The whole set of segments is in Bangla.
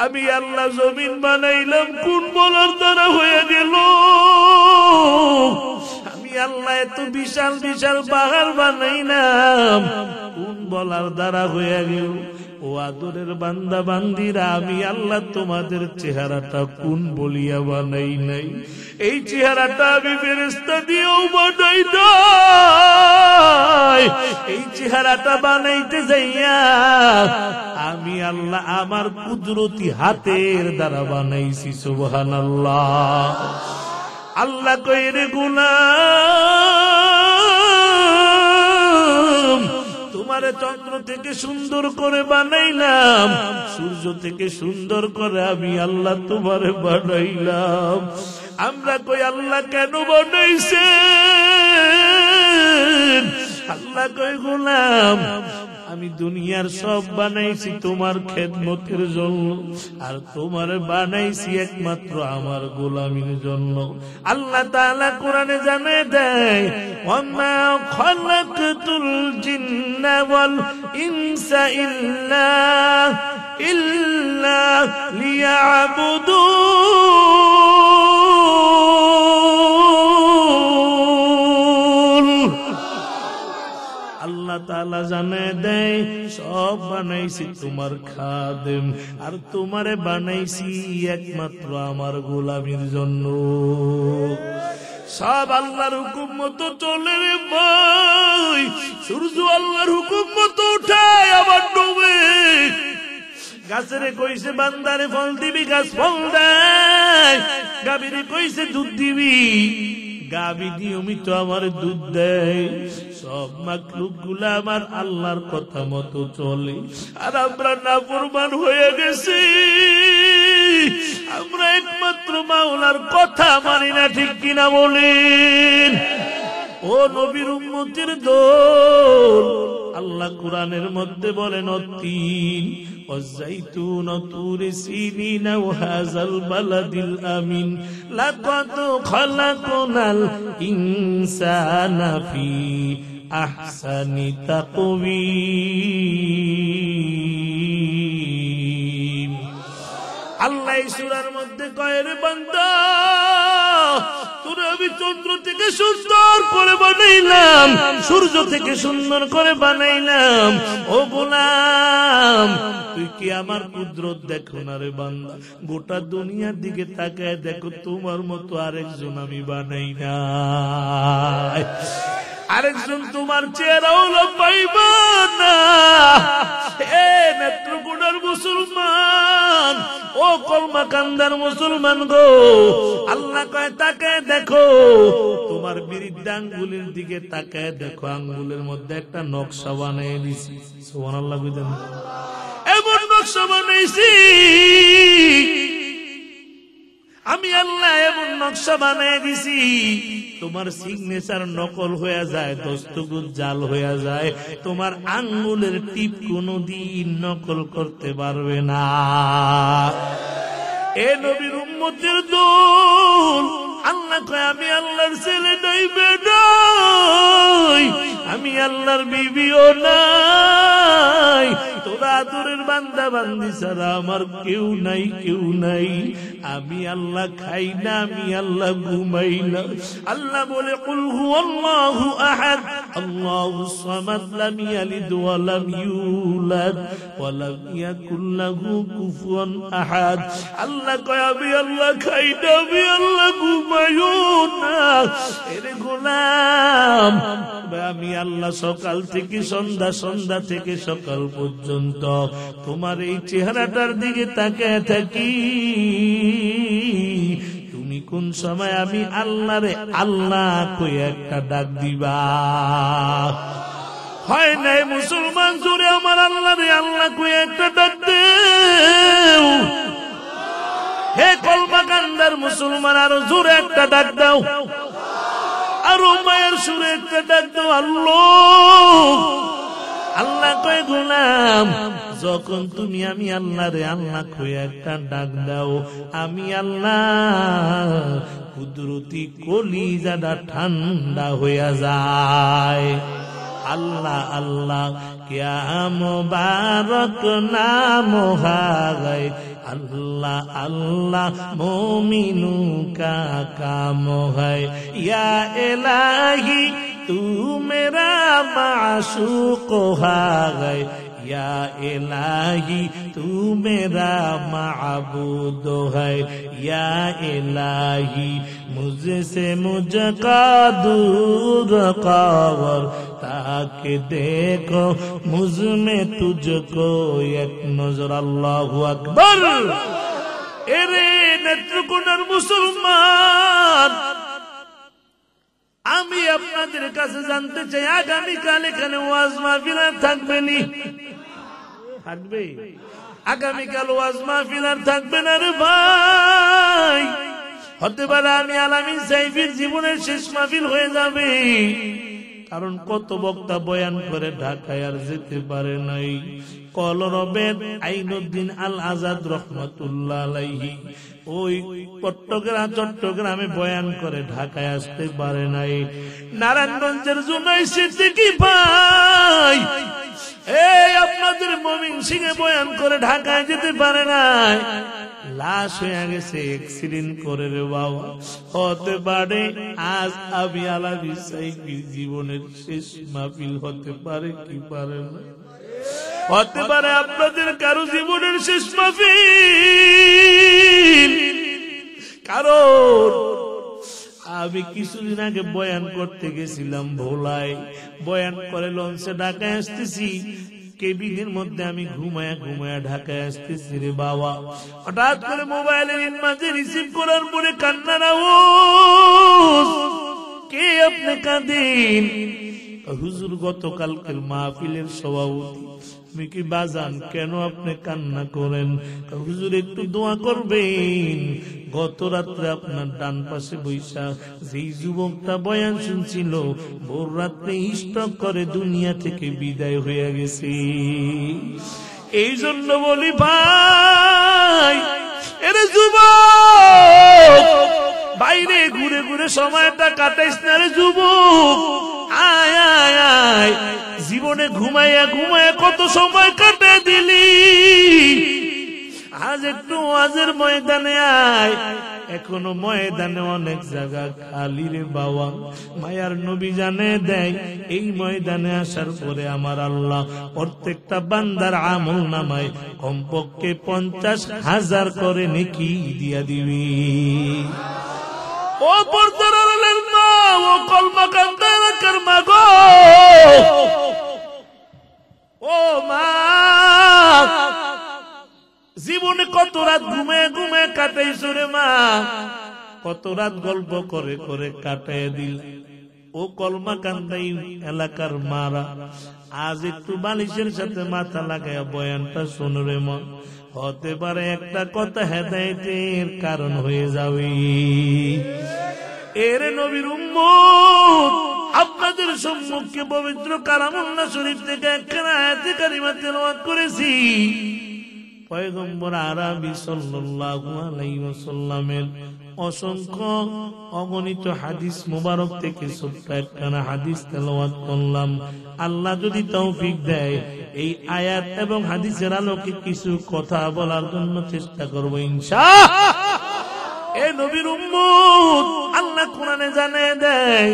আমি আল্লাহ জমিন বানাইলাম কোন বলার দ্বারা হয়ে গেল। আমি আল্লাহ এত বিশাল বিশাল পাহাড় বানাইলাম কোন বলার দ্বারা হয়ে গেল। ও আদরের বান্দা বান্দিরা, আমি আল্লাহ তোমাদের চেহারাটা কোন বলিয়া বানাই নাই। এই চেহারাটা আমি ফেরেশতা দিয়েও বানাই নাই। এই চেহারাটা বানাইতে যাইয়া আমি আল্লাহ আমার কুদরতি হাতের দ্বারা বানাইছি। সুবহানাল্লাহ। আল্লাহ কয় রে গোলাম, তোমারে চন্দ্র থেকে সুন্দর করে বানাইলাম, সূর্য থেকে সুন্দর করে আমি আল্লাহ তোমারে বানাইলাম। আমরা কই আল্লাহ কেন বানাইছেন? আল্লাহ কই গোলাম, আমি দুনিয়ার সব বানাইছি তোমার খেদমতের জন্য, আর তোমার বানাইছি একমাত্র আমার গোলামির জন্য। আল্লাহ তাআলা কোরআনে জানিয়ে দেয়, ওয়ামা খালাকতুল জিন্না ওয়াল ইনসা ইল্লা লিয়াবুদুন। আল্লাহ তাআলা জানিয়ে দেয়, সব বানাইছি তোমার খাদেম, আর তোমারে বানাইছি একমাত্র আমার গোলামির জন্য। সব আল্লাহর হুকুম মতো চলে রে ভাই। সূর্য আল্লাহর হুকুম মতো উঠায় আবার ডুবে। গাছেরে কইছে বান্দারে ফল দিবি, গাছ ফল দেয়। গাভীরে কইছে দুধ দিবি, গাভী নিয়মিত আমার দুধ দেয়। সব মাখলুক গুলা আমার আল্লাহর কথা মতো চলে, আর আমরা নাফরমান হয়ে গেছি। আমরা একমাত্র মাওলার কথা মানি না, ঠিক কিনা বলেন? ও নবীর উম্মতের দল, আল্লাহ কোরআনের মধ্যে বলেন, অতীন والزيتون وطور سينين وهذا البلد الأمين لقد خلقنا الإنسان في أحسن تقويم। আল্লাহ এই সূরার মধ্যে কয়, রে বান্দা, তোরে আমি চন্দ্র থেকে সুন্দর করে বানাইলাম, সূর্য থেকে সুন্দর করে বানাইলাম। ও গোলাম, তুই কি আমার কুদরত দেখো না রে বান্দা? গোটা দুনিয়ার দিকে তাকায় দেখো, তোমার মতো আরেকজন আমি বানাই নাই। আরেকজন তোমার চেহারাও পাইবা না। এ নেত্রকোনার মুসলমান, ও কলমা কান্দার মুসলমান গো, আল্লাহ কয় তাকায় দেখো, তোমার বিরুদ্ধে আঙ্গুলের দিকে তাকায় দেখো, আঙ্গুলের মধ্যে একটা নকশা বানিয়ে দিছি। সুবহানাল্লাহ কইতেন, এমন নকশা বানাইছি আমি আল্লাহ, এমন নকশা বানিয়ে দিছি তোমার সিগনেচার নকল হয়ে যায়, দস্তখত জাল হয়ে যায়। তোমার আঙ্গুলের টিপ কোনদিন নকল করতে পারবে না। এ নবীর উম্মতের দল, আল্লাহ কয়, আমি আল্লাহর ছেলে নাই, বেডাই, আমি আল্লাহর বিবিও নাই। তোরা আদরের বান্দা বান্দি ছাড়া আমার কেউ নাই, কেউ নাই। আমি আল্লাহ খাই না, আমি আল্লাহ ঘুমাই না। আল্লাহ বলে, কুল হুয়াল্লাহু আহাদ আল্লাহুস সামাদ লাম ইয়ালিদ ওয়া লাম ইউলাদ ওয়া লাম ইয়াকুল লাহু কুফুয়ান আহাদ। আল্লাহ কয়, আমি আল্লাহ খাই না, আমি আল্লাহ ঘুমাইও না। এরে গোলাম, আমি আল্লাহ সকাল থেকে সন্ধ্যা, সন্ধ্যা থেকে সকাল পর্যন্ত তোমার এই চেহারাটার দিকে তাকায় থাকি। তুমি কোন সময় আমি আল্লাহরে আল্লাহ কই একটা ডাক দিবা? হয় নাই মুসলমান, জোরে আমার আল্লাহরে আল্লাহ কই একটা ডাক দেও। হে কলমা কান্দার মুসলমান, আরো জোরে একটা ডাক দাও, আরো মায়ের সুরে একটা ডাক দাও, আল্লাহ। আল্লাহ কয়, গোলাম, যখন তুমি আমি আল্লাহরে আল্লাহ কই একটা ডাক দাও, আমি আল্লাহ কুদরতি কলিজাটা ঠান্ডা হইয়া যায়। আল্লাহ আল্লাহ क्या मुबारक नाम है अल्लाह अल्लाह मोमिनों का काम है या इलाही तू मेरा माशूक है या इलाही तू मेरा माबूद है या इलाही मुझसे मुझका दूर कर ताकि देखो मुझ में तुझको एक नजर अल्लाहु अकबर। एरे नेत्रकोণার মুসলমান, আমি আপনাদের কাছে জানতে চাই আগামীকাল এখানে ওয়াজ মাহফিল থাকবে নি? থাকবে? আগামীকাল ওয়াজ মাহফিল থাকবে না রে ভাই? হতে পারে আমি আলামিন সাহেবের জীবনের শেষ মাহফিল হয়ে যাবে, কারণ কত বক্তা বয়ান করে ঢাকায় আর যেতে পারে নাই। কলরবের আইনুদ্দিন আল আজাদ রহমাতুল্লাহ আলাইহি ওই চট্টগ্রামে বয়ান করে ঢাকায় আসতে পারে নাই। নারায়ণগঞ্জের জুনাই সিদ্দিকী ভাই এই আপনাদের ময়মনসিংহে বয়ান করে ঢাকায় যেতে পারে নাই, লাশ হয়ে গেছে অ্যাক্সিডেন্ট করে রে বাবা। হতে পারে আজ আমি আলামিন সাহেবের জীবনের শেষ মাহফিল হতে পারে কি পারে না? হতে পারে আপনাদের কারো জীবনের শেষ মাহফিল। কারণ আমি কিছুদিন আগে বয়ান করতে গেছিলাম ভোলায়, বয়ান করে লঞ্চে ঢাকায় আসতেছি, কেবিনের মধ্যে আমি ঘুমায়া ঘুমায়া ঢাকায় আসতেছি রে বাবা। হঠাৎ করে মোবাইলের মাঝে রিসিভ করার পরে কান্নার আওয়াজ, কে আপনি কাঁদেন? হুজুর গতকালকের মাহফিলের সভাপতি। আমি কি বাজান কেন আপনি কান্না করেন? হুজুর একটু দোয়া করবেন, গত রাত্রে আপনার ডান পাশে বৈশা যেই যুবকটা বয়ান শুনছিল ভোর রাত্রে স্ট্রোক করে দুনিয়া থেকে বিদায় হয়ে গেছে। এই জন্য বলি ভাই, এরে যুবক বাইরে ঘুরে ঘুরে সময়টা কাটাইস না রে যুবক। আয় আয় আয়, জীবনে ঘুমাইয়া ঘুমাইয়া কত সময় কাটে দিলি, আজ একটু ওয়াজের ময়দানে আয়। এখনো ময়দানে অনেক জায়গা খালি রে বাবা। মায়ার নবী জানে দেয় এই ময়দানে আসার পরে আমার আল্লাহ প্রত্যেকটা বান্দার আমল নামায় কমপক্ষে 50,000 করে নেকি দিয়া দিবি। ও পর্দার আড়ালের মা, ও কলমা কান্দা এলাকার মা গো, ও মা, জীবনে কত রাত ঘুমে ঘুমে কাটাইছো রে মা, কত রাত গল্প করে করে কাটাই দিল। ও কলমা কান্দাই এলাকার মারা, আজ একটু বালিশের সাথে মাথা লাগায় বয়ানটা শোনো রে মা। হতে পারে একটা কথা হেদায়েতের কারণ হয়ে যাবে। এর নবীর উম্মত, আপনাদের সম্মুখে পবিত্র কালামুল্লাহ শরীফ থেকে একখানা আয়াতে কারিমা তেলাওয়াত করেছি। পয়গম্বর আরবি সাল্লাল্লাহু আলাইহি ওয়াসাল্লামের অসংখ্য অগণিত হাদিস মুবারক থেকে ছোট্ট একখানা হাদিস তেলাওয়াত করলাম। আল্লাহ যদি তৌফিক দেয় এই আয়াত এবং হাদিসের আলোকে কিছু কথা বলার জন্য চেষ্টা করব ইনশাআল্লাহ। এ নবীর উম্মত, আল্লাহ কোরআনে জানিয়ে দেয়,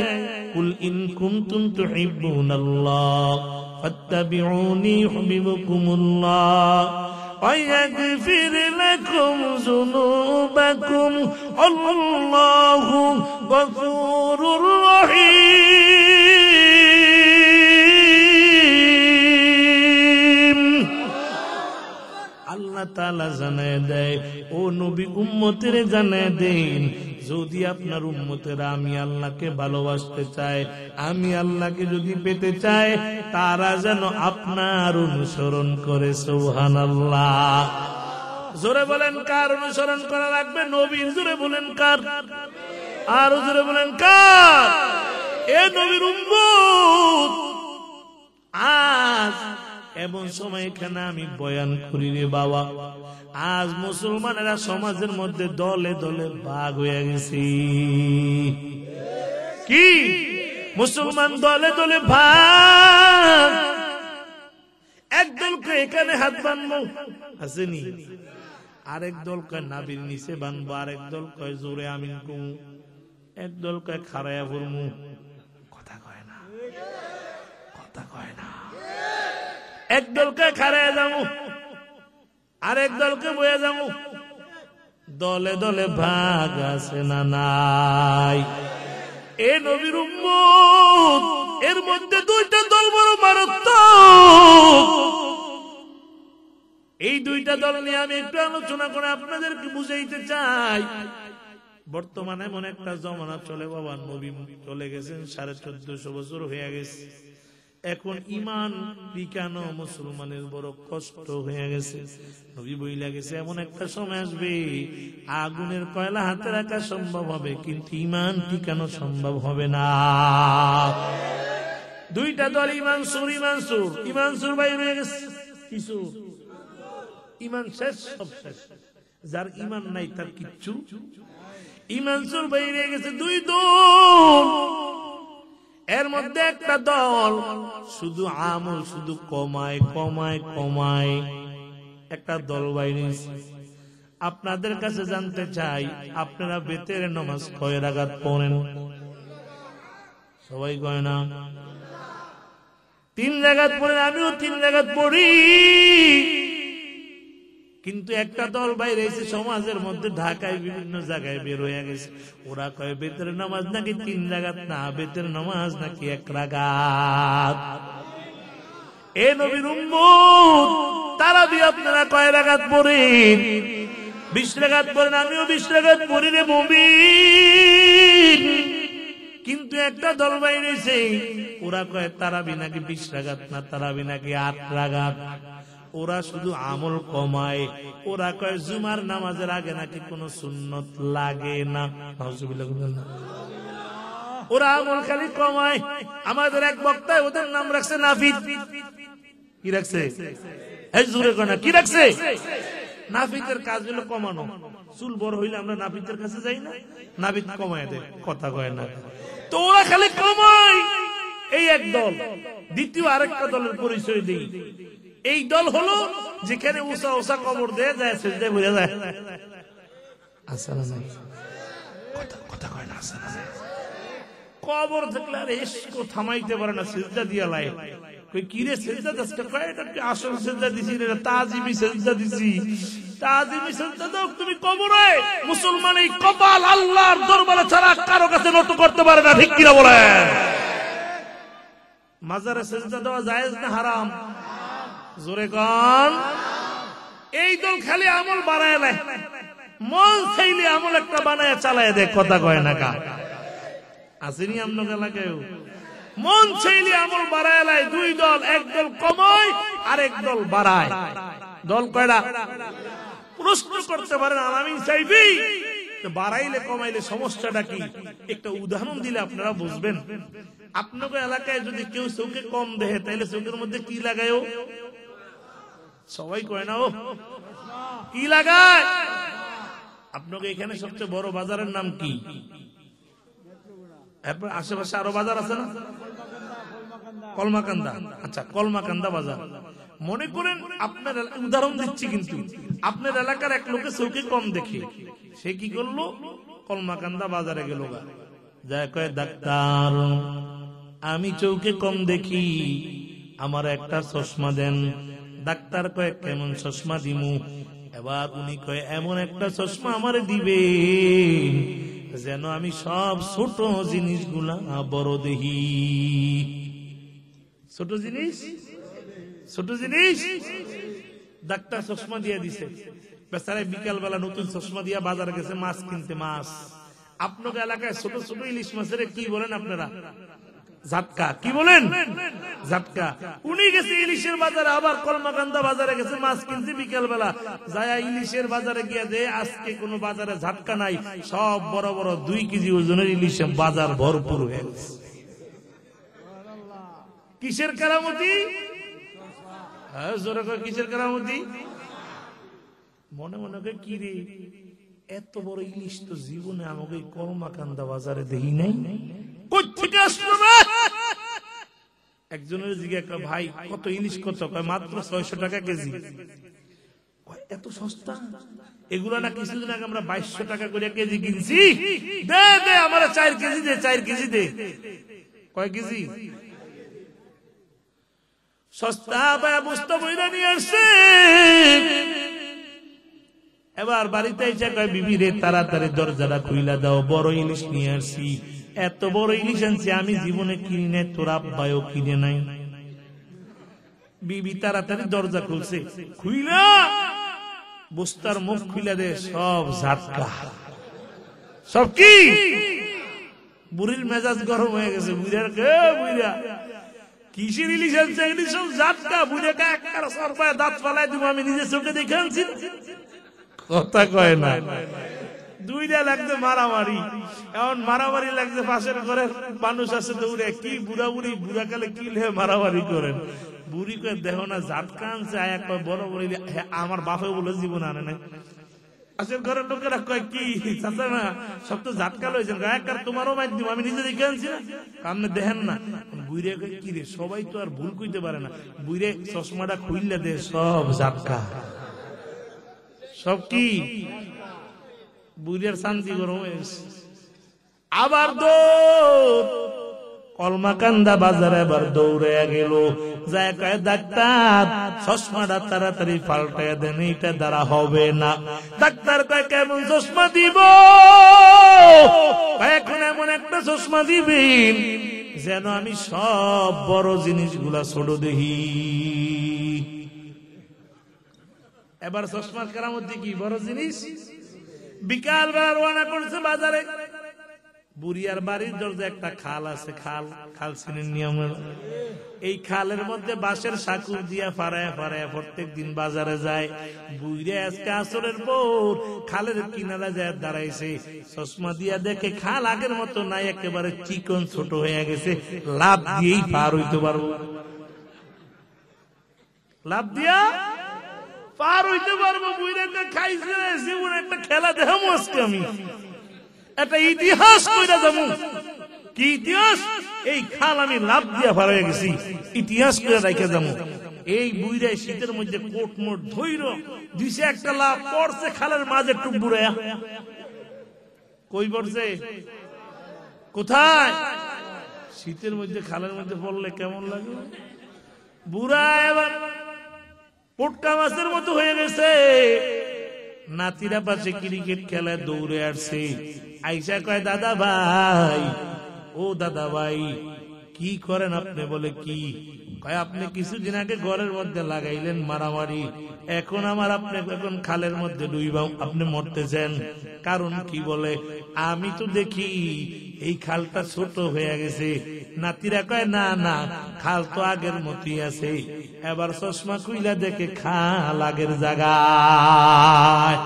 কুল ইন কুনতুম তুহিব্বুনাল্লাহ ফাত্তাবিউনি ইউহিব্বুকুমুল্লাহ ويغفر لكم ذنوبكم والله غفور رحيم। আল্লাহ তাআলা জানায় দেয়, ও নবী উম্মতের জানায় দেন, যদি আপনার উম্মতেরা আমি আল্লাহকে ভালোবাসতে চায়, আমি আল্লাহকে যদি পেতে চায়, তারা যেন আপনার অনুসরণ করে। সুবহানাল্লাহ। জোরে বলেন কার অনুসরণ করা লাগবে? নবীর। জোরে বলেন কার? আর জোরে বলেন কার? এ নবীর উম্মত, আজ এমন সময় এখানে আমি বয়ান করি রে বাবা, আজ মুসলমানেরা সমাজের মধ্যে দলে দলে ভাগ হয়ে গেছে। কি মুসলমান দলে দলে ভাগ? একদলকে এখানে হাত বানবো, আসেনি? আরেক দল কয় নাবির নিচে বানবো, আরেক দল কয় জোরে আমিন কুমু, একদল কয় খাড়ায়া পড়মু। কথা কয় না, কথা কয় না। একদলকে খাড়ায়া যাবো, আরেক দলকে বয়ে যাবো। দলে দলে ভাগ আছে না নাই? এ নবীর উম্মত, এর মধ্যে দুইটা দল বড় মারাত্মক। এই দুইটা দল নিয়ে আমি একটু আলোচনা করে আপনাদেরকে বুঝাইতে চাই। বর্তমানে এমন একটা জমানা চলে, বাবা নবী চলে গেছেন, 1450 বছর হয়ে গেছে। এখন ইমান টিকানো মুসলমানের বড় কষ্ট হয়ে গেছে। নবী বইলা গেছে এমন একটা সময় আসবে আগুনের কয়লা হাতে রাখা সম্ভব হবে, কিন্তু ইমান টিকানো সম্ভব হবে না। দুইটা দল ইমান সুর, ইমান সুর, ইমান সুর বাইরে হয়ে গেছে। কিছু ইমান শেষ, সব শেষ। যার ইমান নাই তার কিচ্ছু। ইমান সুর বাইরে গেছে দুই দল। এর মধ্যে একটা দল শুধু আমল শুধু কমায় কমায় কমায়, একটা দল বাইরে। আপনাদের কাছে জানতে চাই, আপনারা বেতের নামাজ কয় রাকাত পড়েন? সবাই কয় না? 3 রাকাত পড়েন, আমিও 3 রাকাত পড়ি। কিন্তু একটা দল বাইরে এসে সমাজের মধ্যে ঢাকায় বিভিন্ন জায়গায় বের হয়ে গেছে। ওরা কয় বেতের নামাজ নাকি 3 রাকাত না, বেতের নামাজ নাকি 1 রাকাত। এ নবীর উম্মত, তারাবি আপনারা কয় রাকাত পড়েন? 20 রাকাত পড়েন, আমিও 20 রাকাত পড়ি রে মুমিন। কিন্তু একটা দল বাইরে এসে ওরা কয় তারাবি নাকি 20 রাকাত না, তারাবি নাকি 8 রাকাত। ওরা শুধু আমল কমায়। ওরা কয় জুমার নামাজের আগে নাকি কোনো সুন্নত লাগে না। ওরা আমল খালি কমায়। আমাদের এক বক্তায় ওদের নাম রাখছে নাফিদ। কি রাখছে? এই জোরে কয় না, কি রাখছে? নাফিদের কাজ হলো কমানো। চুল বড় হইলে আমরা নাফিদের কাছে যাই না, নাফিদ কমায় দেয়। কথা কয় না। তো ওরা খালি কমায়। এই এক দল। দ্বিতীয় আরেকটা দলের পরিচয় দিই। এই দল হলো যেখানে উষা উষা কবর দেয় যায়, সেজদায় বোঝা যায়। কথা কয় না, কবর থাকলে আর এসকো থামাইতে পারে না, সেজদা দিয়া লাই। কি রে সেজদা দশটা কয়, এটা কি আসল সেজদা দিছি না তাজিমি সেজদা দিছি? তাজিমি সেজদা দাও তুমি কবরে। মুসলমান এই কপাল আল্লাহর দরবারে ছাড়া কারো কাছে নত করতে পারে না, ঠিক কিনা বলেন? মাজারে সেজদা দেওয়া জায়েজ না হারাম? জোরে কন। এই দল খালি আমল বাড়ায় নেয়, মন চাইলে আমল একটা বানায় চালায় দেয়। কথা কয় না কা? আসেনি আপনার এলাকায়? মন চাইলে আমল বাড়ায় নেয় দুই দল। এক দল কমায়, আরেক দল বাড়ায়। দল কয়টা? প্রশ্ন করতে পারেন আলামিন চাইবি বাড়াইলে কমাইলে সমস্যাটা কি? একটা উদাহরণ দিলে আপনারা বুঝবেন। আপনাকে এলাকায় যদি কেউ চোখে কম দেখে, তাইলে চোখের মধ্যে কি লাগায়? সবাই কয় না ও কি লাগায়? আপনাকে এখানে সবচেয়ে বড় বাজারের নাম কি? আশেপাশে আরো বাজার আছে না? কলমাকান্দা। আচ্ছা, কলমাকান্দা বাজার। মনে করেন আপনার উদাহরণ দিচ্ছি, কিন্তু আপনার এলাকার এক লোকে চোখে কম দেখে, সে কি করলো? কলমাকান্দা বাজারে গেল, যায় কয় ডাক্তার আমি চোখে কম দেখি, আমার একটা চশমা দেন। ডাক্তার কয় কেমন চশমা দিমু? এবার উনি কয় এমন একটা চশমা আমারে দিবে যেন আমি সব ছোট জিনিসগুলা বড় দেখি। ছোট জিনিস, ছোট জিনিস। ডাক্তার চশমা দিয়ে দিছে। বেচারা বিকাল বেলা নতুন চশমা দিয়া বাজারে গেছে মাছ কিনতে। মাছ আপনাদের এলাকায় ছোট ছোট ইলিশ মাছের কি বলেন আপনারা? ঝাটকা। কি বলেন? ঝাটকা। উনি গেছে ইলিশের বাজারে, আবার কলমাকান্দা বাজারে গেছে মাছ কিনতে বিকেল বেলা। যায় ইলিশের বাজারে গিয়ে দে আজকে কোন বাজারে ঝাটকা নাই, সব বড় বড় 2 কেজি ওজনের ইলিশে বাজার ভরপুর হয়ে গেছে। কিসের কেরামতি? জোরে কয় কিসের কেরামতি? মনে মনে কয় কি রে, এত বড় ইলিশ তো জীবনে আমাকে কলমাকান্দা বাজারে দেখি নাই। কোথেকে আসলো? একজনের জিজ্ঞাসা, ভাই কত ইলিশ কত? কয় মাত্র 600 টাকা কেজি। এত সস্তা? এগুলা না কিছুদিন আগে আমরা 2200 টাকা করে কেজি কিনছি। দে দে আমার 4 কেজি দে, 4 কেজি দে। কয় কেজি? সস্তা ভাই বুঝতে বইরা নিয়ে আসছে। এবার বাড়িতে এসে কয়, বিবি রে তাড়াতাড়ি দরজাটা খুইলা দাও, বড় ইলিশ নিয়ে আসছি। এত বড় ইলিশ আনছি আমি জীবনে কিনি নাই, তোর আব্বাইও কিনে নাই। বিবি তাড়াতাড়ি দরজা খুলছে, খুইলা বস্তার মুখ খুইলা দে, সব ঝাটকা। সব কি? বুড়ির মেজাজ গরম হয়ে গেছে। বুড়ার বুড়া কিসের ইলিশ আনছে? এগুলি সব ঝাটকা। বুড়াকে একটা সরপায় দাঁত ফালাই দিব, আমি নিজে চোখে দেখে আনছি। কথা কয় না। দুইটা লাগছে মারামারি। এমন মারামারি লাগছে, পাশের ঘরের মানুষ আছে দৌড়ে, কি বুড়া বুড়ি বুড়া কালে কি লে মারামারি করেন। বুড়ি কয়ে দেখো না ঝাটকা আনছে। আয়া কয় বড় বড়ি, আমার বাপে বলে জীবন আনে নাই। পাশের ঘরের লোকেরা কয় কি চাচা না সব তো ঝাটকা লইছেন, গায়কার তোমারও মাইর দিব, আমি নিজে দেখে আনছি না, আপনি দেখেন না। বুড়ে কয় কি রে, সবাই তো আর ভুল কইতে পারে না। বুড়ে চশমাটা খুললে দে, সব ঝাটকা। সব কি? বুড়িয়ার শান্তি গরম হয়ে গেছে। আবার দৌড় কলমাকান্দা বাজারে, এবার দৌড়ে গেল। যায় কয়, ডাক্তার চশমাটা তাড়াতাড়ি পাল্টায় দেন, এটা দ্বারা হবে না। ডাক্তার কয়, কেমন চশমা দিব? এখন এমন একটা চশমা দিবেন যেন আমি সব বড় জিনিসগুলা ছোট দেখি। এবার চশমার কেরামতি কি? বড় জিনিস। বিকাল বেলা রওনা করছে বাজারে। বুড়িয়ার বাড়ির দরজা একটা খাল আছে, খাল খাল চিনেন নিয়মের। এই খালের মধ্যে বাঁশের সাকুর দিয়া ফাড়ায় ফাড়ায় প্রত্যেক দিন বাজারে যায়। বুড়িয়া আজকে আসরের পর খালের কিনারা যায় দাঁড়াইছে। চশমা দিয়া দেখে খাল আগের মতো নাই, একেবারে চিকন ছোট হয়ে গেছে। লাভ দিয়েই পার হইতে পারবো, লাভ দিয়া পার হইতে পারবো। বুড়িয়াকে খাইছে জীবন একটা খেলা দেখাবো আজকে আমি, একটা ইতিহাস কইরা যাবো। কি ইতিহাস? এই খাল আমি লাভ দিয়া পার হয়ে গেছি, ইতিহাস করে রেখে যাবো। এই বুইরাই শীতের মধ্যে কোট মোট ধৈর দিছে, একটা লাভ পড়ছে খালের মাঝে টুকবুড়ায়া। কই পড়ছে? কোথায়? শীতের মধ্যে খালের মধ্যে পড়লে কেমন লাগে? বুড়া এবার পোটকা মাছের মতো হয়ে গেছে। নাতিরা পাশে ক্রিকেট খেলায় দৌড়ে আসছে। আইসা কয়, দাদা ভাই, ও দাদা ভাই, কি করেন আপনি? বলে কি? কয়, আপনি কিছুদিন আগে ঘরের মধ্যে লাগাইলেন মারামারি, এখন আমার আপনি এখন খালের মধ্যে ডুইবা আপনি মরতেছেন, কারণ কি? বলে, আমি তো দেখি এই খালটা ছোট হয়ে গেছে। নাতিরা কয়, না না, খাল তো আগের মতই আছে। এবার চশমা খুইলা দেখে খাল আগের জায়গায়।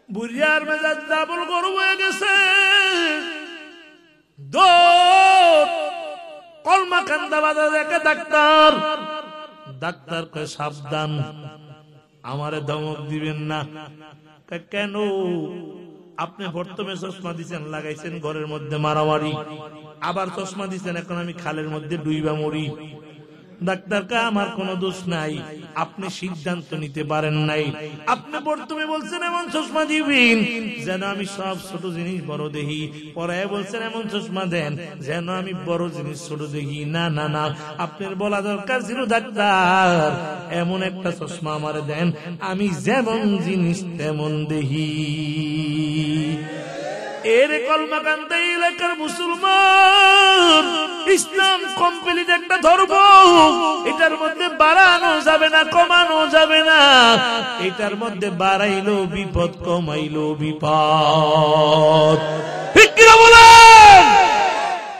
বুড়িয়ার মেজাজ ডাবল গরম হয়ে গেছে। কলমাকান্দা বাজারে দেখে ডাক্তার। ডাক্তার কয়, সাবধান, আমারে ধমক দিবেন না। কেন? আপনি প্রথমে চশমা দিচ্ছেন, লাগাইছেন ঘরের মধ্যে মারামারি, আবার চশমা দিচ্ছেন এখন আমি খালের মধ্যে ডুইবা মরি। ডাক্তার কা, আমার কোনো দোষ নাই, আপনি সিদ্ধান্ত নিতে পারেন নাই। আপনি প্রথমে বলছেন এমন চশমা দিবেন যেন আমি সব ছোট জিনিস বড় দেখি, পরে বলছেন এমন চশমা দেন যেন আমি বড় জিনিস ছোট দেখি। না না না, আপনার বলা দরকার ছিল ডাক্তার, এমন একটা চশমা আমারে দেন আমি যেমন জিনিস তেমন দেখি। এর কলমাকান্দা এলাকার মুসলমান, ইসলাম কমপ্লিট একটা ধর্ম, এটার মধ্যে বাড়ানো যাবে না, কমানো যাবে না। এটার মধ্যে বাড়াইলো বিপদ, কমাইলো বিপদ। ঠিক কিনা বলেন?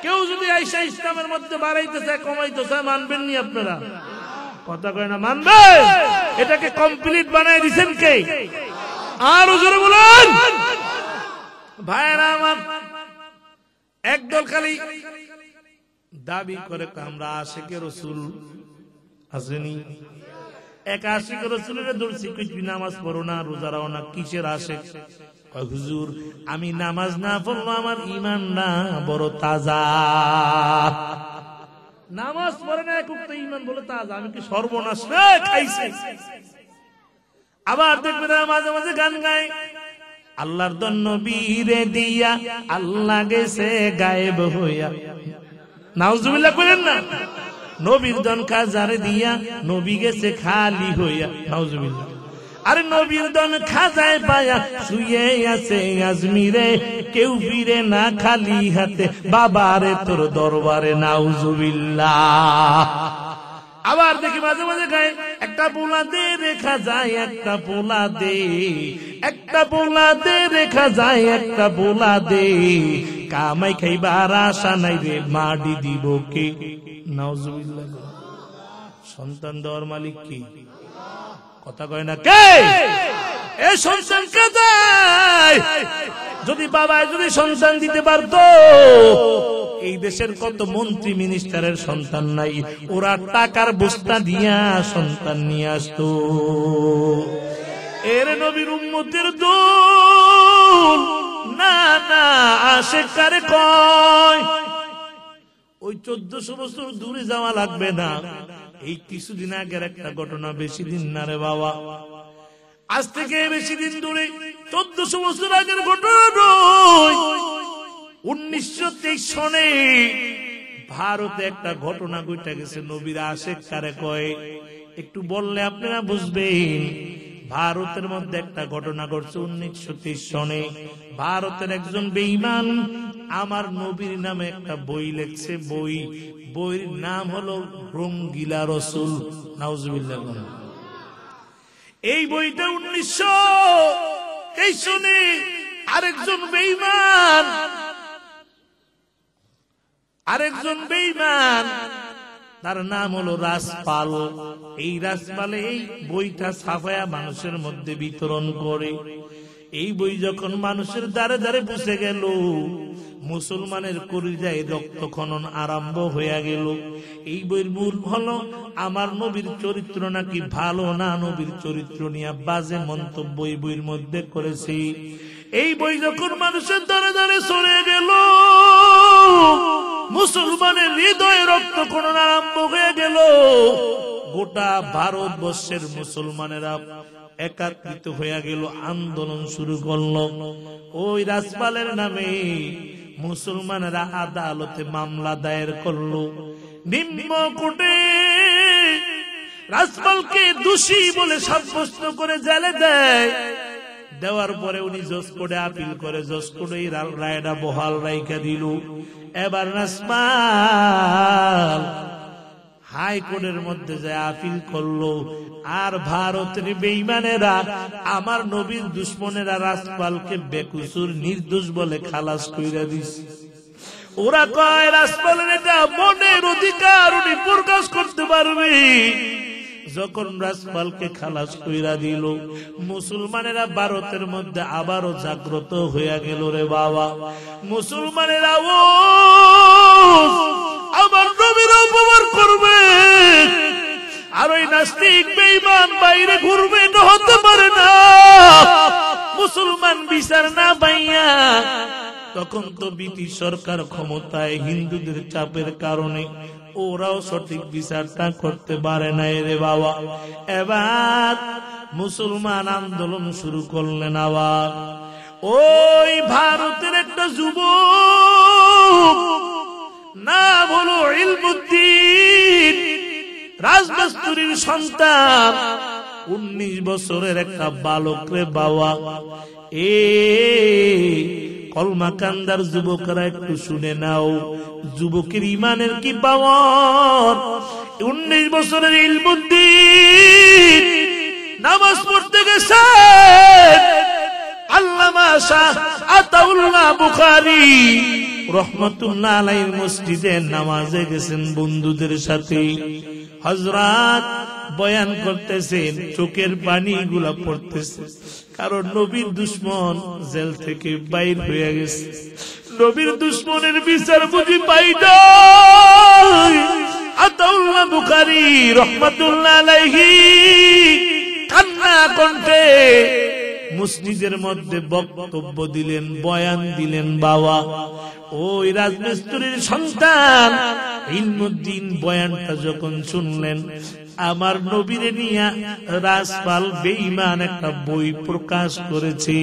কেউ যদি আইসা ইসলামের মধ্যে বাড়াইতে চায়, কমাইতে চায়, মানবেন নি আপনারা? কথা কয় না, মানবে? এটাকে কমপ্লিট বানাই দিচ্ছেন কে? আর জোরে বলেন। ভাইরা আমার, একদল খালি দাবি করে আমরা আশিকে রসুল আসেনি। এক আশিকে রসুলের দর্শি কুচবি, নামাজ পড়ো না, রোজা রাও না, কিসের আশিক? হুজুর, আমি নামাজ না পড়লো আমার ইমান না বড় তাজা। নামাজ পড়ে না একক তো ঈমান বলে তাজা, আমি কি সর্বনাশ রে খাইছি। আবার দেখবে না মাঝে মাঝে গান গায়, আল্লাহর দন নবীরে দিয়া আল্লাহ গেছে গায়েব হইয়া। নাউজুবিল্লাহ করেন না। নবীর দন খাজারে দিয়া নবী গেছে খালি হইয়া। নাউজুবিল্লাহ। আরে নবীর দন খাজায় পায়া শুয়ে আছে আজমিরে, কেউ ফিরে না খালি হাতে বাবারে তোর দরবারে। নাউজুবিল্লাহ। আবার দেখি মাঝে মাঝে গায়ে, একটা পোলা দে রেখা যায়, একটা পোলা দে, একটা পোলা দে রেখা যায়, একটা পোলা দে, কামাই খাইবার আশা নাই রে মাটি দিব কে। নাউজুবিল্লাহ। সন্তান দেওয়ার মালিক কি? কথা কয় না কে? এ সন্তান কে দেয়? যদি বাবা যদি সন্তান দিতে পারতো, এই দেশের কত মন্ত্রী মিনিস্টারের সন্তান নাই, ওরা টাকার বস্তা দিয়া সন্তান নিয়ে আসতো। এর নবীর উম্মতের দোল না না আশেক কারে কয়। ওই 1400 বছর দূরে যাওয়া লাগবে না, এই কিছুদিন আগের একটা ঘটনা, বেশি দিন না রে বাবা, আজ থেকে বেশি দিন দূরে 1400 বছর আগের ঘটনা নয়। 1923 সনে ভারতে একটা ঘটনা ঘটে গেছে। নবীর আশেক কারে কয় একটু বললে আপনারা বুঝবেন। ভারতের মধ্যে একটা ঘটনা ঘটছে 1923 সনে। ভারতের একজন বেঈমান আমার নবীর নামে একটা বই লিখছে। বইয়ের নাম হলো রঙ্গিলা রসুল। নাউজুবিল্লাহ। এই বইটা 1923 সনে আরেকজন বেঈমান তার নাম হলো রাজপাল। এই রাজপালে এই বইটা ছাপায়া মানুষের মধ্যে বিতরণ করে। এই বই যখন মানুষের দ্বারে দ্বারে পৌঁছে গেল, মুসলমানের কলিজায় রক্ত খনন আরম্ভ হয়ে গেল। এই বইয়ের মূল হলো আমার নবীর চরিত্র নাকি ভালো না, নবীর চরিত্র নিয়ে বাজে মন্তব্য এই বইয়ের মধ্যে করেছে। এই বই যখন মানুষের দ্বারে দ্বারে সরে গেল, মুসলমানের হৃদয়ে রক্ত খনন আরম্ভ হয়ে গেল। গোটা ভারতবর্ষের মুসলমানেরা একত্রিত হয়ে গেল, আন্দোলন শুরু করল। ওই রাজপালের নামে মুসলমানেরা আদালতে মামলা দায়ের করল। নিম্ন কোর্টে রাজপালকে দোষী বলে সাব্যস্ত করে জেলে দেয়। দেওয়ার পরে উনি জজ কোর্টে আপিল করে, জজ কোর্টে এই রায়টা বহাল রাইখা দিল। এবার রাজপাল হাইকোর্টের মধ্যে যায় আপিল করলো। আর ভারতের বেঈমানেরা আমার নবীর দুশ্মনেরা রাজপালকে বেকসুর নির্দোষ বলে খালাস কইরা দিছে। ওরা কয় রাজপালের এটা মনের অধিকার, উনি প্রকাশ করতে পারবে। যখন রাজপালকে খালাস কইরা দিল, মুসলমানেরা ভারতের মধ্যে আবারও জাগ্রত হইয়া গেল রে বাবা। মুসলমানেরা ও আমার নবীর অপমান করবে, আর ওই নাস্তিক বেঈমান বাইরে ঘুরবে, এটা হতে পারে না। মুসলমান বিচার না পাইয়া, তখন তো ব্রিটিশ সরকার ক্ষমতায়, হিন্দুদের চাপের কারণে ওরাও সঠিক বিচারটা করতে পারে না রে বাবা। এবার মুসলমান আন্দোলন শুরু করলেন। আবার ওই ভারতের একটা যুবক নাম হলো ইলমুদ্দিন, রাজমিস্ত্রির সন্তান, 19 বছরের একটা বালক রে বাবা। কলমা কান্দার যুবকরা একটু শুনে নাও, যুবকের ইমানের কি পাওয়ার। 19 বছরের ইলমুদ্দিন নামাজ পড়তে গেছে। আল্লামা শাহ আতাউল্লাহ বুখারী রহমাতুল্লাহ আলাইহির মসজিদে নামাজে গেছেন বন্ধুদের সাথে। হযরত বয়ান করতেছেন, চোখের পানি গুলা পড়তেছে, কারণ নবীর দুশ্মন জেল থেকে বাইর হয়ে গেছে। নবীর দুশ্মনের বিচার বুঝি পাই নাই। আতাউল্লাহ বুখারী রহমাতুল্লাহ আলাইহি কান্না কণ্ঠে মসজিদের মধ্যে বক্তব্য দিলেন, বয়ান দিলেন। বাবা, ওই রাজমিস্ত্রির সন্তান ইলমুদ্দিন বয়ানটা যখন শুনলেন, আমার নবীরে নিয়া রাসপাল বেঈমান একটা বই প্রকাশ করেছে।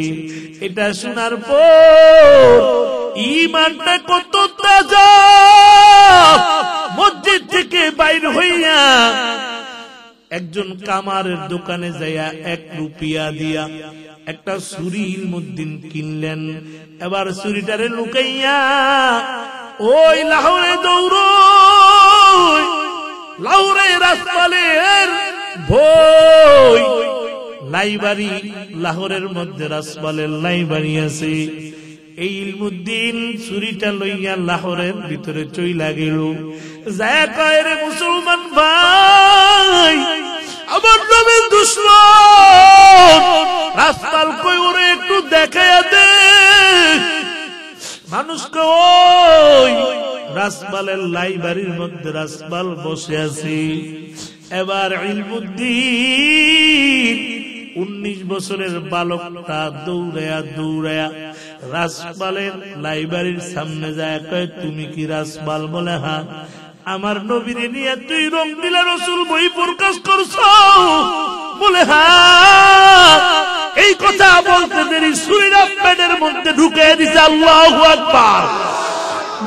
এটা শোনার পর ঈমানটা কত তাজা, মসজিদ থেকে বাইর হইয়া একজন কামারের দোকানে যাইয়া 1 রুপিয়া দিয়া একটা ছুরি ইলমুদ্দিন কিনলেন। এবার ছুরিটারে লুকাইয়া ওই লাহোরে দৌড়ই, লাহোরে রাসপালের বই লাইব্রেরি, লাহোরের মধ্যে রাসপালের লাইব্রেরি আছে। এই ইলমুদ্দিন ছুরিটা লইয়া লাহোরের ভিতরে চইলা গেল। যায় কয়, রে মুসলমান ভাই, আমার নবীর দুশমন রাসপাল কই, ওরে একটু দেখাইয়া দে। মানুষ কই, রাসপালের লাইব্রেরির মধ্যে রাসপাল বসে আছে। এবার ইলমুদ্দিন 19 বছরের বালকটা দৌড়ায়া দৌড়ায়া রাসপালের লাইব্রেরির সামনে যায়, কয়, তুমি কি রাসপাল? বলে, হ্যাঁ। আমার নবীরে নিয়ে তুই রঙ্গিলা রসুল বই প্রকাশ করছ? বলে, হ্যাঁ। এই কথা বলতে দেরি ছুরিটা পেটের মধ্যে ঢুকে দিছে। আল্লাহু আকবার।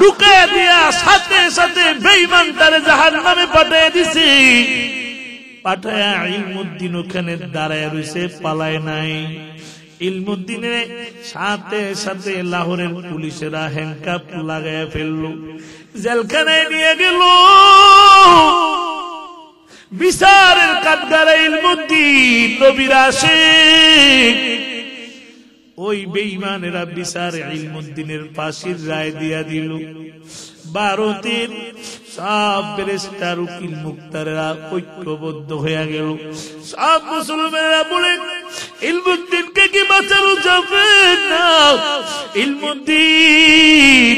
ঢুকে দিয়া সাথে সাথে বেঈমানটারে জাহান্নামে পাঠিয়ে দিছি। পাঠায়া ইলমুদ্দিন ওখানে দাঁড়ায় রয়েছে, পালায় নাই। ইলমুদ্দিনের সাথে সাথে লাহোরের পুলিশেরা হ্যান্ডকাপ লাগায় ফেললো, জেলখানায় নিয়ে গেল। বিচারের কাঠগড়ায় ইলমুদ্দিন নবীর আশিক। ওই বেঈমানেরা বিচারে ইলমুদ্দিনের ফাঁসির রায় দিয়া দিল। ভারতের সব ব্যারিস্টার উকিল মুক্তারেরা ঐক্যবদ্ধ হয়ে গেল। সব মুসলমানেরা বলে, ইলমুদ্দিনকে কি বাঁচানো যাবে না? ইলমুদ্দিন।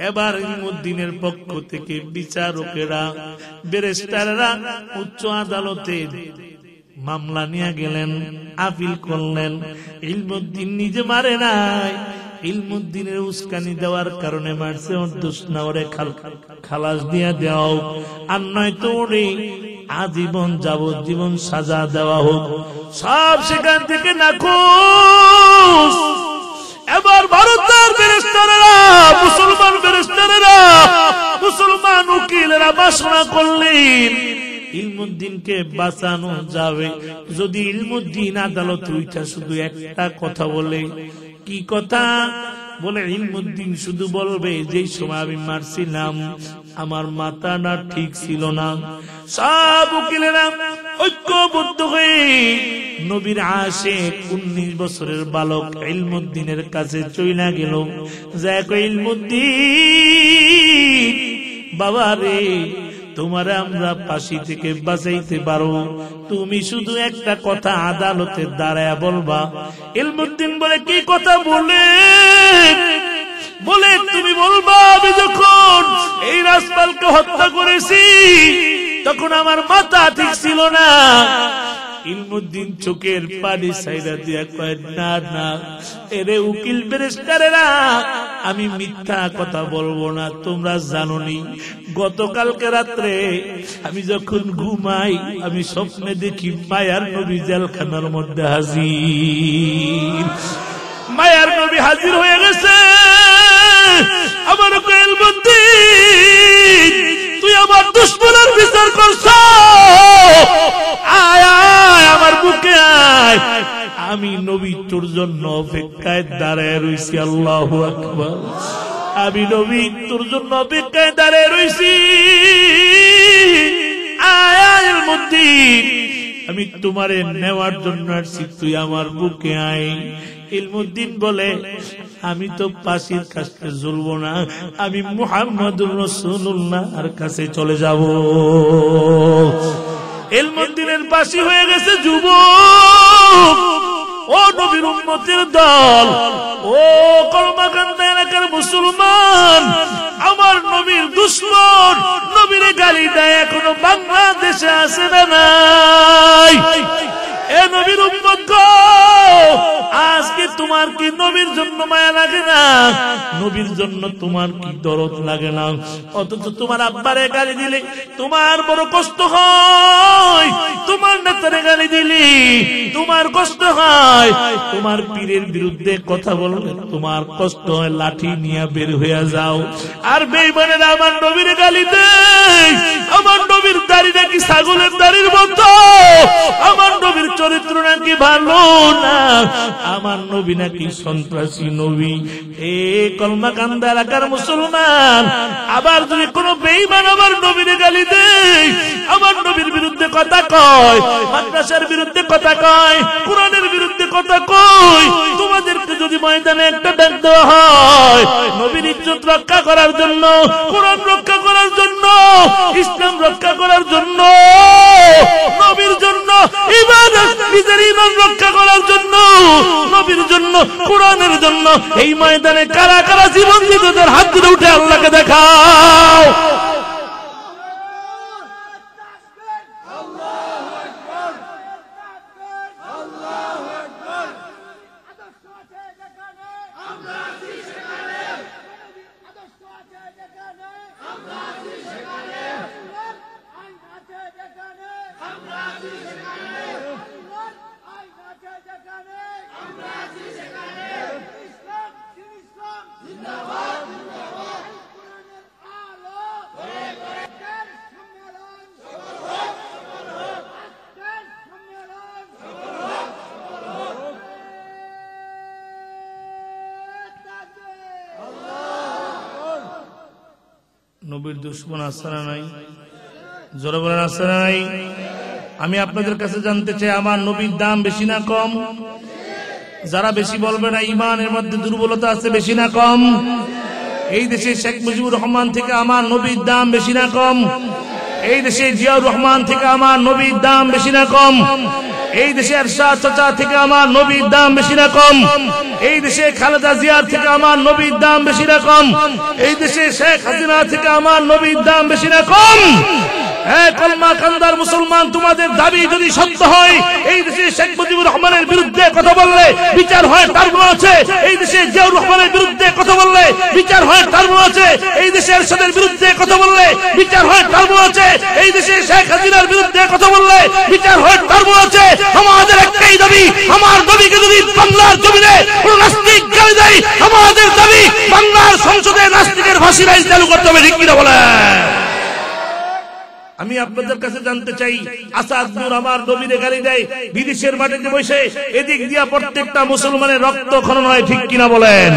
এবার ইলমুদ্দিনের পক্ষ থেকে বিচারকেরা, ব্যারিস্টাররা উচ্চ আদালতে মামলা নিয়ে গেলেন, আপিল করলেন। ইলমুদ্দিন নিজে মারে নাই, ইলমুদ্দিনের উস্কানি দেওয়ার কারণে মারছে। ওর দোষ না, ওরে খালাস দিয়া দেওয়া, আর নয়তো ওরে আজীবন যাবজ্জীবন সাজা দেওয়া হোক। সব সেখান থেকে নাখোশ। এবার ভারতের ব্যারিস্টারেরা, মুসলমান ব্যারিস্টারেরা, মুসলমান উকিলেরা বাসনা করলেন, ইলমুদ্দিনকে বাঁচানো যাবে যদি ইলমুদ্দিন আদালত উঠা শুধু একটা কথা বলে। কি কথা বলে? ইলমুদ্দিন শুধু বলবে, যেই সময় আমি মারছিলাম আমার মাথাটা ঠিক ছিল না। সব উকিলেরা ঐক্যবদ্ধ হয়ে নবীর আশিক 19 বছরের বালক ইলমুদ্দিনের কাছে চইলা গেল। যাক, ইলমুদ্দিন বাবা রে, তোমারে আমরা ফাঁসি থেকে বাঁচাইতে পারো, তুমি শুধু একটা কথা আদালতে দাঁড়ায়া বলবা। ইলমুদ্দিন বলে, কি কথা? বলে তুমি বলবা, আমি যখন এই রাসপালকে হত্যা করেছি তখন আমার মাথা ঠিক ছিল না। ইলমুদ্দিন চোখের পানি সাইরা দিয়া কয়, না না, এরে উকিল ব্যারিস্টারেরা, আমি মিথ্যা কথা বলবো না। তোমরা জানোনি, গতকালকে রাত্রে আমি যখন ঘুমাই আমি স্বপ্নে দেখি মায়ার নবী জেলখানার মধ্যে হাজির। মায়ার নবী হাজির হয়ে গেছে। আমার ইলমুদ্দিন, তুই আমার দুশমনের বিচার করছ, আয় আয় আমার বুকে আয়। আমি নবী তোর জন্য অপেক্ষায় দাঁড়ায় রইছি। আল্লাহু আকবার। আমি নবী তোর জন্য অপেক্ষায় দাঁড়ায় রইছি। আয় আয় ইলমুদ্দিন, আমি তোমারে নেওয়ার জন্য আসছি, তুই আমার বুকে আয়। ইলমুদ্দিন বলে, আমি তো ফাঁসির কাছে ঝুলব না, আমি মুহাম্মদুর রাসূলুল্লাহর কাছে চলে যাব। ইলমুদ্দিনের ফাঁসি হয়ে গেছে। যুবক, ও নবীর উম্মতের দল, ও কলমাকান্দা এলাকার মুসলমান, আমার নবীর দুশমন নবীরে গালি দেয় এখনো বাংলাদেশে আসে না নাই? এ নবীর উম্মত গো, আজকে তোমার কি নবীর জন্য মায়া লাগে না? নবীর জন্য তোমার কি দরদ লাগে না? অথচ তোমার আব্বারে গালি দিলে তোমার বড় কষ্ট হয়, তোমার নেতারে গালি দিলি তোমার কষ্ট হয়, তোমার পীরের বিরুদ্ধে কথা বললে তোমার কষ্ট হয়, লাঠি নিয়ে বের হয়ে যাও। আর বেঈমানেরা আমার নবীর গালি দেয়, আমার নবীর দাড়ি নাকি ছাগলের দাড়ির মতো, আমার নবীর চরিত্র নাকি ভালো না, আমার নবী নাকি সন্ত্রাসী নবী। এ কলমা কান্দা এলাকার মুসলমান, আবার যদি কোন বেঈমান আমার নবীর গালি দেয়, আমার নবীর বিরুদ্ধে কথা কয়, মাদ্রাসার বিরুদ্ধে কথা কয়, কোরআনের বিরুদ্ধে কথা কয়, তোমাদেরকে যদি ময়দানে একটা ডাক দেওয়া হয় নবীর ইজ্জত রক্ষা করার জন্য, কোরআন রক্ষা করার জন্য, ইসলাম রক্ষা করার জন্য, নবীর জন্য ইবাদত, নিজের ঈমান রক্ষা করার জন্য, নবীর জন্য, কোরআনের জন্য, এই ময়দানে কারা কারা জীবন দিতে তাদের হাত ধরে উঠে আল্লাহকে দেখাও। নবীর দুশমন আছে না নাই? জোরে বলেন আছে না নাই? আমি আপনাদের কাছে জানতে চাই, আমার নবীর দাম বেশি না কম? যারা বেশি বলবে না ইমানের মধ্যে দুর্বলতা আছে, বেশি না কম? এই দেশে শেখ মুজিবুর রহমান থেকে আমার নবীর দাম বেশি না কম? এই দেশে জিয়াউর রহমান থেকে আমার নবীর দাম বেশি না কম? এই দেশে এরশাদ চাচা থেকে আমার নবীর দাম বেশি না কম? এই দেশে খালেদা জিয়ার থেকে আমার নবীর দাম বেশি না কম? এই দেশে শেখ হাসিনা থেকে আমার নবীর দাম বেশি না কম? কলমা কান্দার মুসলমান, তোমাদের দাবি যদি সত্য হয়, এই দেশে শেখ মুজিবুর রহমানের বিরুদ্ধে কথা বললে বিচার হয়, তার মনে আছে। এই দেশে জিয়াউর রহমানের বিরুদ্ধে কথা বললে বিচার হয়, তার মনে আছে। এই দেশে এরশাদের বিরুদ্ধে কথা বললে বিচার হয়, তার মনে আছে। এই দেশে শেখ হাসিনার বিরুদ্ধে কথা বললে বিচার হয়, তার মনে আছে। আমাদের একটাই দাবি, আমার নবীকে যদি বাংলার জমিনে কোন নাস্তিক গালি দেয়, আমাদের দাবি বাংলার সংসদে নাস্তিকের ফাঁসির আইন চালু করতে হবে। ঠিক কিনা বলে? আমি আপনাদের কাছে জানতে চাই, আসাদ নূর আমার নবীরে গালি দেয় বিদেশের মাটিতে বসে, এদিক দিয়া প্রত্যেকটা মুসলমানের রক্ত খনন হয়। ঠিক কিনা বলেন?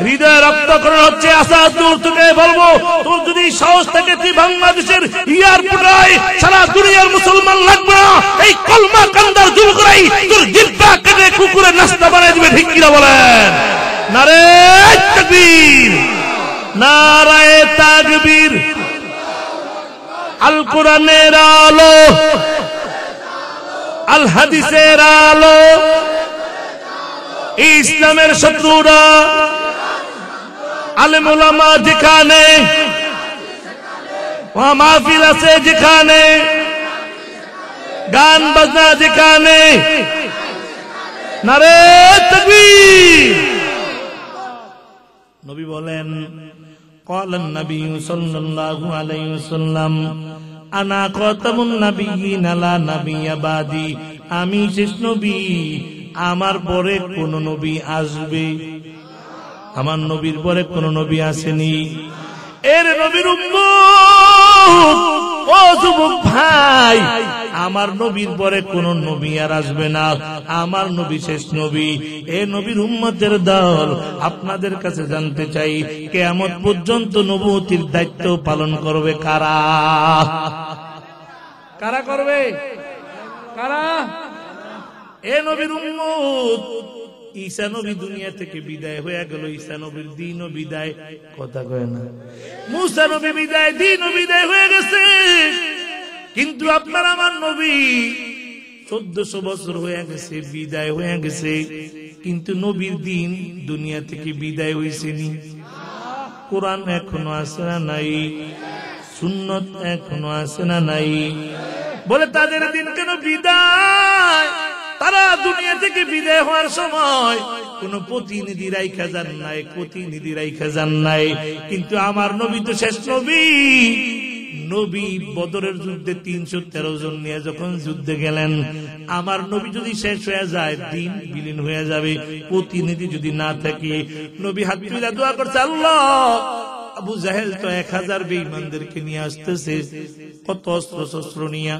হৃদয়ে রক্তক্ষরণ হচ্ছে। আসাদ নূর তোকে বলবো, তোর যদি সাহস থাকে তুই বাংলাদেশের এয়ারপোর্টে সারা দুনিয়ার মুসলমান লাগবে না, এই কলমা কান্দার যুবকরাই তোর জিহ্বা কেটে কুকুরের নাস্তা বানিয়ে দিবে। ঠিক কিনা বলেন? নারে তাকবীর, নারায়ে তাকবীর। আল কোরআনের আলো, আল হাদিসের আলো, ইসলামের শত্রুরা আলেম ওলামা যেখানে, মাহফিল আছে যেখানে, গান বাজনা যেখানে, নারে তাকবীর। নবী বলেন, قال النبي صلى الله عليه وسلم انا خاتم النبيين لا نبي بعدي, আমি শেষ নবী, আমার পরে কোন নবী আসবে? আমার নবীর পরে কোন নবী আসেনি। এর নবীর উম্মত, ও যুবক ভাই, আমার নবীর পরে কোন নবী আর আসবে না, আমার নবী শেষ নবী। এ নবীর উম্মতের দল, আপনাদের কাছে জানতে চাই, কিয়ামত পর্যন্ত নবুয়তির দায়িত্ব পালন করবে কারা? কারা করবে? কারা? এ নবীর উম্মত। ঈসা নবী দুনিয়া থেকে বিদায় হয়ে গেল, ঈসা নবীর দ্বীনও বিদায়, কথা কয় না। মুসা নবী বিদায়, দ্বীনও বিদায় হয়ে গেছে। কিন্তু আপনার আমার নবী 1400 বছর হয়ে গেছে, বিদায় হয়ে গেছে, কিন্তু নবীর দিন দুনিয়া থেকে বিদায় হয়েছেনি। কোরআন এখনো আছে না নাই? সুন্নত এখনো আছে না নাই? বলে তাদের দিন কেন বিদায়? দুনিয়া থেকে বিদায় হওয়ার সময় কোন প্রতিনিধি রাইখা যান নাই, কিন্তু আমার নবী তো শেষ নবী। নবী বদরের যুদ্ধে 313 জন নিয়ে যখন যুদ্ধে গেলেন, আমার নবী যদি শেষ হয়ে যায়, দিন বিলীন হয়ে যাবে। প্রতিনিধি যদি না থাকে, নবী হাত তুলে দোয়া করছে, আল্লাহ আবু জাহেল তো 1000 বেঈমানদেরকে নিয়ে আসতেছে, কত অস্ত্র শস্ত্র নিয়ে,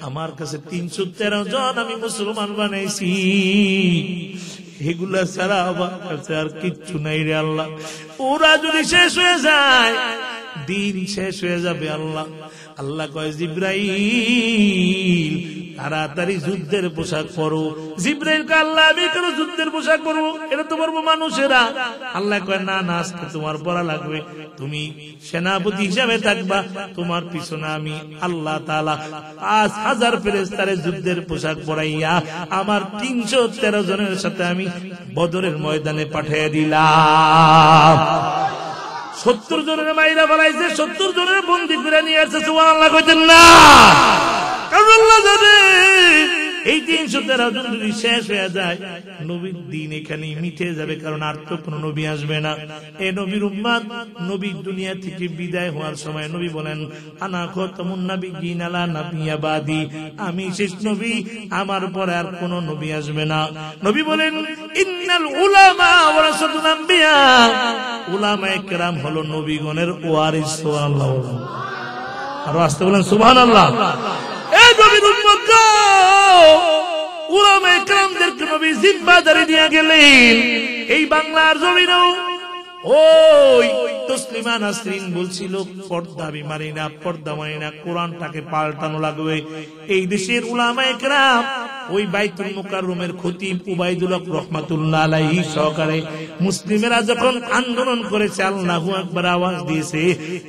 আমার কাছে 313 জন আমি মুসলমান বানাইছি, এগুলা ছাড়া আমার কাছে আর কিচ্ছু নাই রে আল্লাহ। ওরা যদি শেষ হয়ে যায়, দিন শেষ হয়ে যাবে আল্লাহ। আল্লাহ কয়, জিবরাইল তাড়াতাড়ি যুদ্ধের পোশাক পরো। জিবরাইল কয়, আল্লাহ আমি কেন যুদ্ধের পোশাক পরবো? এটা তো পরবো মানুষেরা। আল্লাহ কয়, না না, আজকে তোমার পরা লাগবে, তুমি সেনাপতি হিসাবে থাকবা, তোমার পিছনে আমি আল্লাহ তাআলা 5000 ফেরেশতারে যুদ্ধের পোশাক পরাইয়া আমার 313 জনের সাথে আমি বদরের ময়দানে পাঠিয়ে দিলাম। 70 জনের মাইরা ফেলাইছে, 70 জনের বন্দী করে নিয়ে আসছে। সুবহানাল্লাহ কইতেন না? কারণ আল্লাহ জানে এই 313 জন যদি শেষ হয়ে যায়, নবীর দিন এখানে মিটে যাবে, কারণ আর তো কোন নবী আসবে না। এই নবীর উম্মত, নবী দুনিয়া থেকে বিদায় হওয়ার সময় নবী বলেন, আনা খাতামুন নাবিয়্যিন লা নাবিয়্যা বাদি, আমি শেষ নবী, আমার পরে আর কোন নবী আসবে না। নবী বলেন, ইন্নাল উলামা ওয়ারাসাতুল আম্বিয়া, উলামায়ে কেরাম হলো নবীগণের ওয়ারিস। সুবহানাল্লাহ। আর আসতে বলেন সুবহানাল্লাহ। এই নবীর উম্মত উলামায়ে কেরামদেরকে নবী জিম্মাদারি দিয়ে গেলেন। এই বাংলার জমিনেও ওই তসলিমা নাসরিন বলছিল, পর্দা আমি মানি না, পর্দা মানি না, কোরআনটাকে পাল্টানো লাগবে। এই দেশের উলামায়ে কেরাম ওই বাইতুল মুকাররমের খতিব উবাইদুল হক রাহমাতুল্লাহ আলাইহি সহকারে মুসলিমেরা যখন আন্দোলন করেছে, আল্লাহু আকবার আওয়াজ দিয়েছে,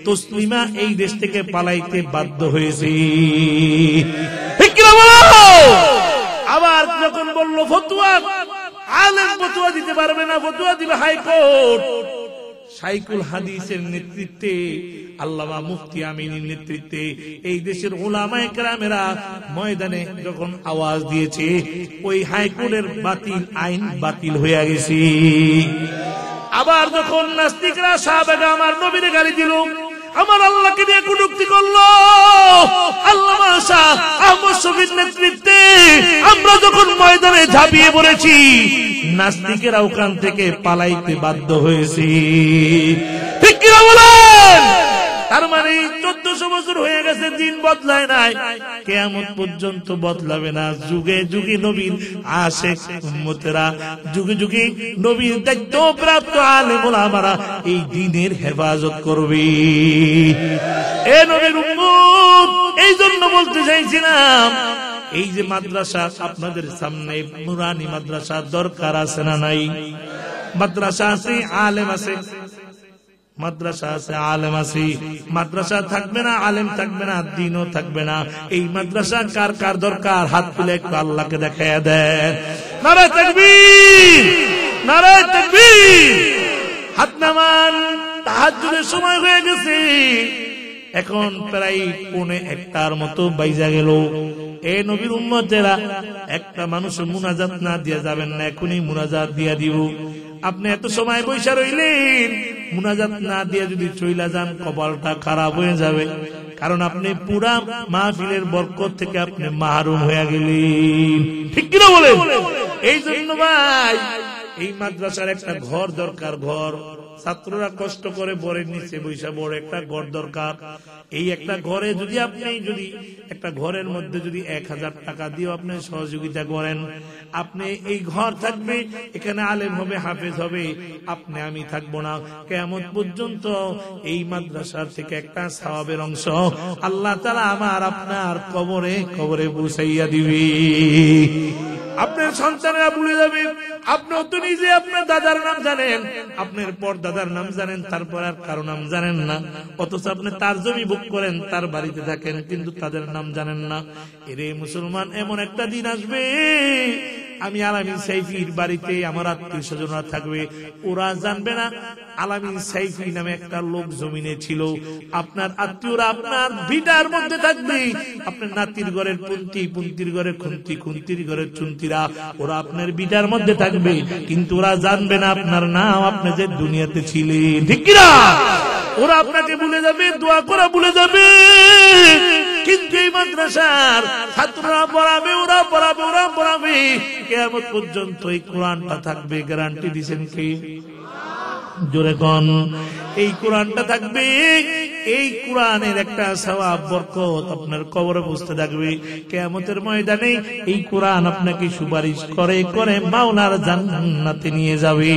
তসলিমা এই দেশ থেকে পালাইতে বাধ্য হয়েছে। ঠিক কি না বলো? আবার যখন বলল ফতোয়া, আলেম ফতোয়া দিতে পারবে না, ফতোয়া দিবে হাইকোর্ট। শাইখুল হাদিসের নেতৃত্বে, আল্লামা মুফতি আমিনের নেতৃত্বে এই দেশের উলামায়ে কেরামেরা ময়দানে যখন আওয়াজ দিয়েছে, ওই হাইকোর্টের বাতিল আইন বাতিল হয়ে গেছে। আবার যখন নাস্তিকরা সাহাবায়ে আমার নবীর গালি দিল, আমার আল্লাহকে নিয়ে কটূক্তি করলো, আল্লামা শাহ আহমদ শফীর নেতৃত্বে আমরা যখন ময়দানে ঝাঁপিয়ে পড়েছি, নাস্তিকেরা ওখান থেকে পালাইতে বাধ্য হয়েছে। ঠিক কি না বলেন? তার মানে 1400 বছর হয়ে গেছে, দিন বদলায় নাই, কিয়ামত পর্যন্ত বদলাবে না। যুগে যুগে নবীর আশিক উম্মতেরা, যুগে যুগে নবীর দায়িত্বপ্রাপ্ত আলেম ওলামারা এই দ্বীনের হেফাজত করবে। এ নবীর উম্মত, এই জন্য বলতে চাইছিলাম, এই যে মাদ্রাসা আপনাদের সামনে, নুরানি মাদ্রাসা দরকার আছে না নাই? মাদ্রাসা আছে, আলেম আছে, মাদ্রাসা আছে, আলেম আছে। মাদ্রাসা থাকবে না, আলেম থাকবে না, দ্বীনও থাকবে না। এই মাদ্রাসা কার কার দরকার? হাত তুলে একটু আল্লাহকে দেখাইয়া দেন। নারে তাকবীর, নারে তাকবীর। হাত নামান। তাহাজ্জুদের সময় হয়ে গেছে, এখন প্রায় 1:45 মতো বাইজা গেল। এ নবীর উম্মতেরা, একটা মানুষ মুনাজাত না দিয়া যাবেন না, এখনই মুনাজাত দিয়া দিব। আপনি এত সময় বৈশা রইলেন, মুনাজাত না দিয়ে যদি চইলা যান, কপালটা খারাপ হয়ে যাবে, কারণ আপনি পুরা মাহফিলের বরকত থেকে আপনি মাহরুম হয়ে গেলেন। ঠিক কিনা বলেন? এই জন্য ভাই, এই মাদ্রাসার একটা ঘর দরকার। ঘর, ছাত্ররা কষ্ট করে বরের নিচে বৈশা, বড় একটা ঘর দরকার। এই একটা ঘরে যদি আপনি, যদি একটা ঘরের মধ্যে যদি 1000 টাকা দিয়ে আপনি সহযোগিতা করেন, আপনি এই ঘর থাকবে, এখানে আলেম হবে, হাফেজ হবে, আপনি আমি থাকবো না, কিয়ামত পর্যন্ত এই মাদ্রাসার থেকে একটা সওয়াবের অংশ আল্লাহ তাআলা আমার আপনার কবরে কবরে পৌঁছাইয়া দিবে। আপনার সন্তানেরা ভুলে যাবে, আপনিও তো নিজে আপনার দাদার নাম জানেন, আপনার পর দাদার নাম জানেন, তারপর আর কারো নাম জানেন না, অথচ আপনি তার জমি ভোগ করেন, তার বাড়িতে থাকেন, কিন্তু তাদের নাম জানেন না। এরে মুসলমান, এমন একটা দিন আসবে আমি আলামিন সাইফির বাড়িতে আমার আত্মীয় স্বজনরা থাকবে, ওরা জানবে না আলামিন সাইফি নামে একটা লোক জমিনে ছিল। আপনার আত্মীয়রা আপনার ভিটার মধ্যে থাকবে, আপনার নাতির ঘরের পুন্তি, পুন্তির ঘরে খুন্তি, খুন্তির ঘরের চুন্তিরা, ওরা আপনার ভিটার মধ্যে থাকবে, কিন্তু ওরা জানবে না আপনার নাম, আপনি যে দুনিয়াতে ছিলেন, ঠিক কিনা? ওরা আপনাকে ভুলে যাবে, দোয়া করা ভুলে যাবে, কিন্তু এই মাদ্রাসার ছাত্ররা পড়াবে, ওরা পড়াবে, ওরা পড়াবে, কিয়ামত পর্যন্ত এই কোরআনটা থাকবে। গ্যারান্টি দিবেন কে? জোরে কোন? এই কোরআনটা থাকবে, এই কোরআনের একটা সওয়াব বরকত আপনার কবরে বসতে থাকবে। কিয়ামতের ময়দানে এই কোরআন আপনাকে সুপারিশ করে করে মাওলার জান্নাতে নিয়ে যাবে।